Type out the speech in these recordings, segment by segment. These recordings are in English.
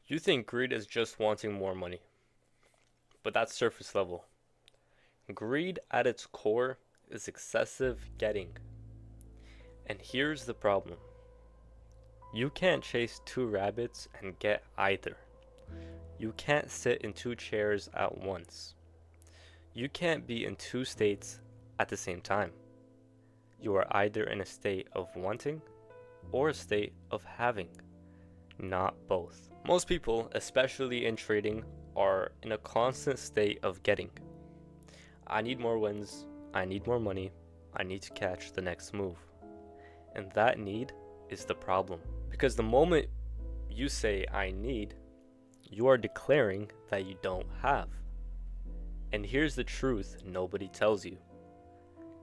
You think greed is just wanting more money, but that's surface level. Greed at its core is excessive getting. And here's the problem: you can't chase two rabbits and get either. You can't sit in two chairs at once. You can't be in two states at the same time. You are either in a state of wanting or a state of having, not both. Most people, especially in trading, are in a constant state of getting. I need more wins, I need more money, I need to catch the next move. And that need is the problem. Because the moment you say I need, you are declaring that you don't have. And here's the truth nobody tells you: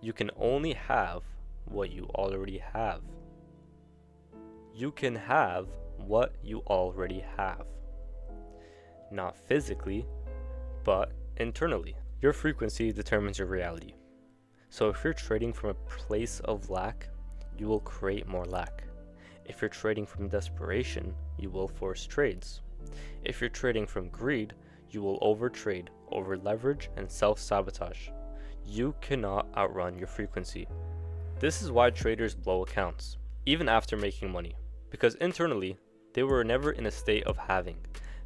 you can only have what you already have. You can have what you already have. Not physically, but internally. Your frequency determines your reality. So if you're trading from a place of lack, you will create more lack. If you're trading from desperation, you will force trades. If you're trading from greed, you will overtrade, over leverage, and self-sabotage. You cannot outrun your frequency. This is why traders blow accounts, even after making money, because internally, they were never in a state of having.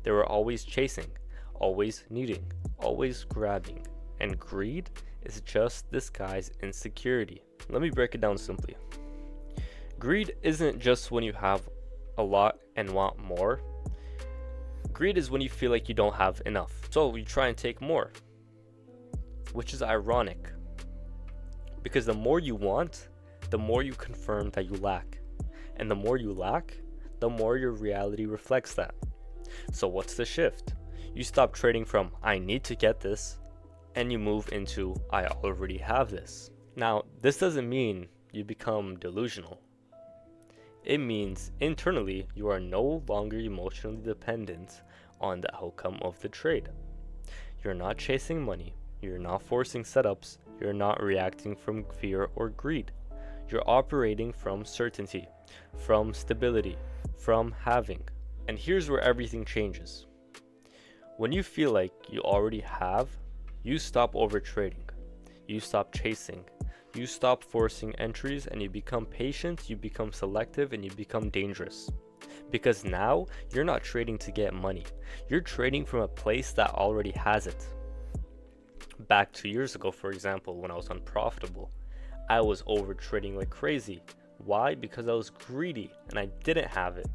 They were always chasing, always needing, always grabbing, and greed is just this guy's insecurity. Let me break it down simply. Greed isn't just when you have a lot and want more. Greed is when you feel like you don't have enough, so you try and take more, which is ironic, because the more you want, the more you confirm that you lack, and the more you lack, the more your reality reflects that. So what's the shift? You stop trading from I need to get this, and you move into I already have this. Now, this doesn't mean you become delusional. It means internally you are no longer emotionally dependent on the outcome of the trade. You're not chasing money, you're not forcing setups, you're not reacting from fear or greed. You're operating from certainty, from stability, from having. And here's where everything changes. When you feel like you already have, you stop overtrading, you stop chasing, you stop forcing entries, and you become patient, you become selective, and you become dangerous. Because now you're not trading to get money, you're trading from a place that already has it. Back 2 years ago, for example, when I was unprofitable, I was overtrading like crazy. Why? Because I was greedy and I didn't have it.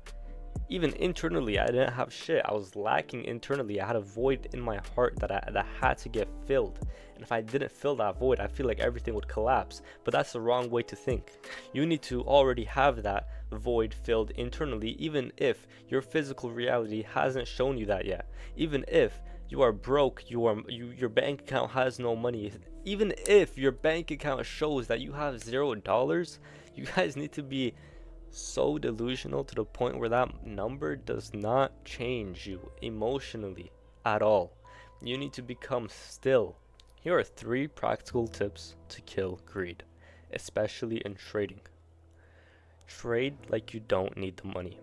Even internally, I didn't have shit. I was lacking internally. I had a void in my heart that had to get filled. And if I didn't fill that void, I feel like everything would collapse. But that's the wrong way to think. You need to already have that void filled internally, even if your physical reality hasn't shown you that yet. Even if you are broke, your bank account has no money. Even if your bank account shows that you have $0, you guys need to be so delusional to the point where that number does not change you emotionally at all. You need to become still. Here are 3 practical tips to kill greed, especially in trading. Trade like you don't need the money.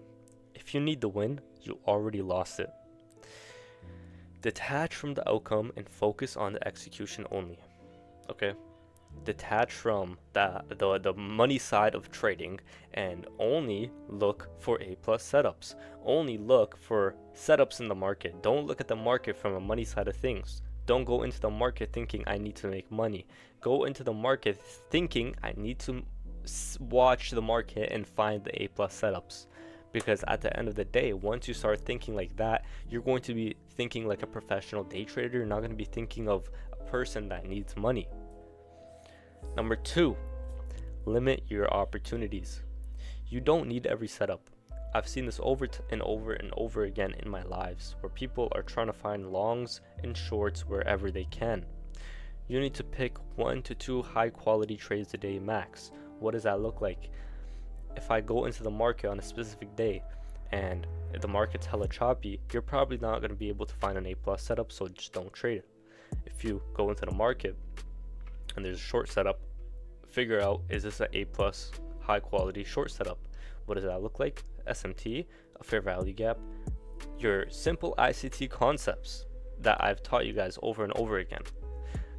If you need the win, you already lost it. Detach from the outcome and focus on the execution only. Okay? Detach from the money side of trading and only look for A plus setups. Only look for setups in the market. Don't look at the market from a money side of things. Don't go into the market thinking I need to make money. Go into the market thinking I need to watch the market and find the A plus setups. Because at the end of the day, once you start thinking like that, you're going to be thinking like a professional day trader. You're not going to be thinking of a person that needs money. Number 2, limit your opportunities. You don't need every setup. I've seen this over and over again in my lives, where people are trying to find longs and shorts wherever they can. You need to pick 1 to 2 high quality trades a day max. What does that look like? If I go into the market on a specific day and the market's hella choppy, you're probably not going to be able to find an A plus setup, so just don't trade it. If you go into the market and there's a short setup, figure out, is this an A plus high quality short setup? What does that look like? SMT, a fair value gap. your simple ICT concepts that I've taught you guys over and over again.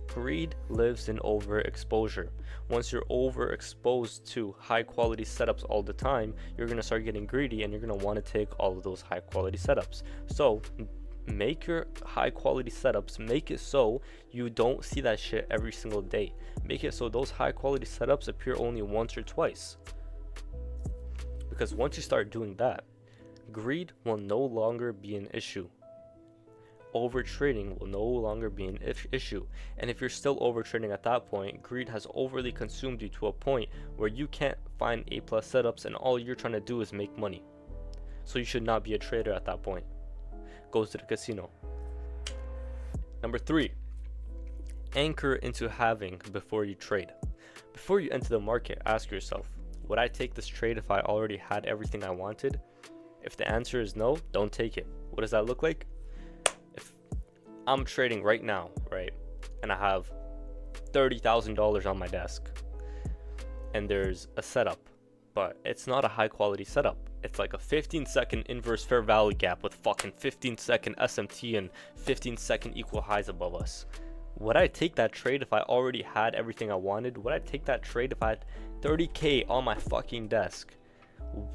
Greed lives in overexposure. Once you're overexposed to high quality setups all the time, you're going to start getting greedy and you're going to want to take all of those high quality setups. So make your high quality setups, make it so you don't see that shit every single day. Make it so those high quality setups appear only once or twice. Because once you start doing that, greed will no longer be an issue. Overtrading will no longer be an issue. And if you're still overtrading at that point, greed has overly consumed you to a point where you can't find A+ setups and all you're trying to do is make money. So you should not be a trader at that point. Goes to the casino. Number 3, anchor into having before you trade. Before you enter the market, ask yourself, would I take this trade if I already had everything I wanted? If the answer is no, don't take it. What does that look like? If I'm trading right now, right, and I have $30,000 on my desk, and there's a setup, but it's not a high quality setup. It's like a 15-second inverse fair value gap with fucking 15-second SMT and 15-second equal highs above us. Would I take that trade if I already had everything I wanted? Would I take that trade if I had 30K on my fucking desk?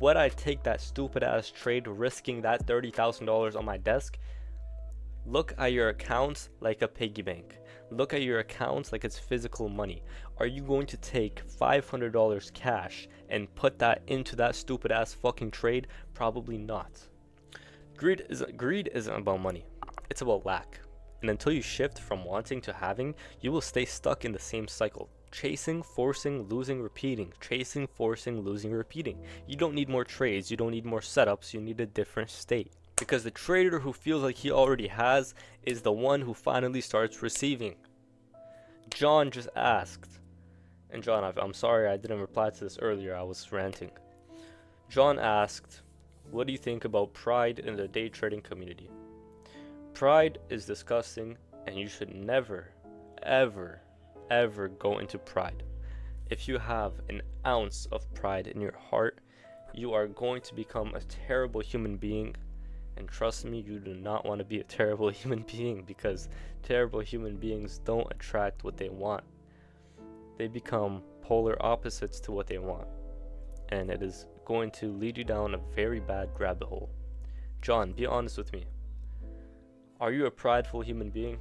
Would I take that stupid ass trade risking that $30,000 on my desk? Look at your accounts like a piggy bank. Look at your accounts like it's physical money. Are you going to take $500 cash and put that into that stupid ass fucking trade? Probably not. Greed isn't about money. It's about lack. And until you shift from wanting to having, you will stay stuck in the same cycle. Chasing, forcing, losing, repeating. Chasing, forcing, losing, repeating. You don't need more trades. You don't need more setups. You need a different state. Because the trader who feels like he already has is the one who finally starts receiving. John just asked, and John, I'm sorry I didn't reply to this earlier, I was ranting. John asked, what do you think about pride in the day trading community? Pride is disgusting, and you should never, ever, ever go into pride. If you have an ounce of pride in your heart, you are going to become a terrible human being. And trust me, you do not want to be a terrible human being, because terrible human beings don't attract what they want. They become polar opposites to what they want. And it is going to lead you down a very bad rabbit hole. John, be honest with me. Are you a prideful human being?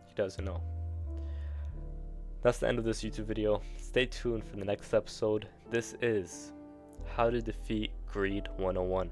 He doesn't know. That's the end of this YouTube video. Stay tuned for the next episode. This is How to Defeat Greed 101.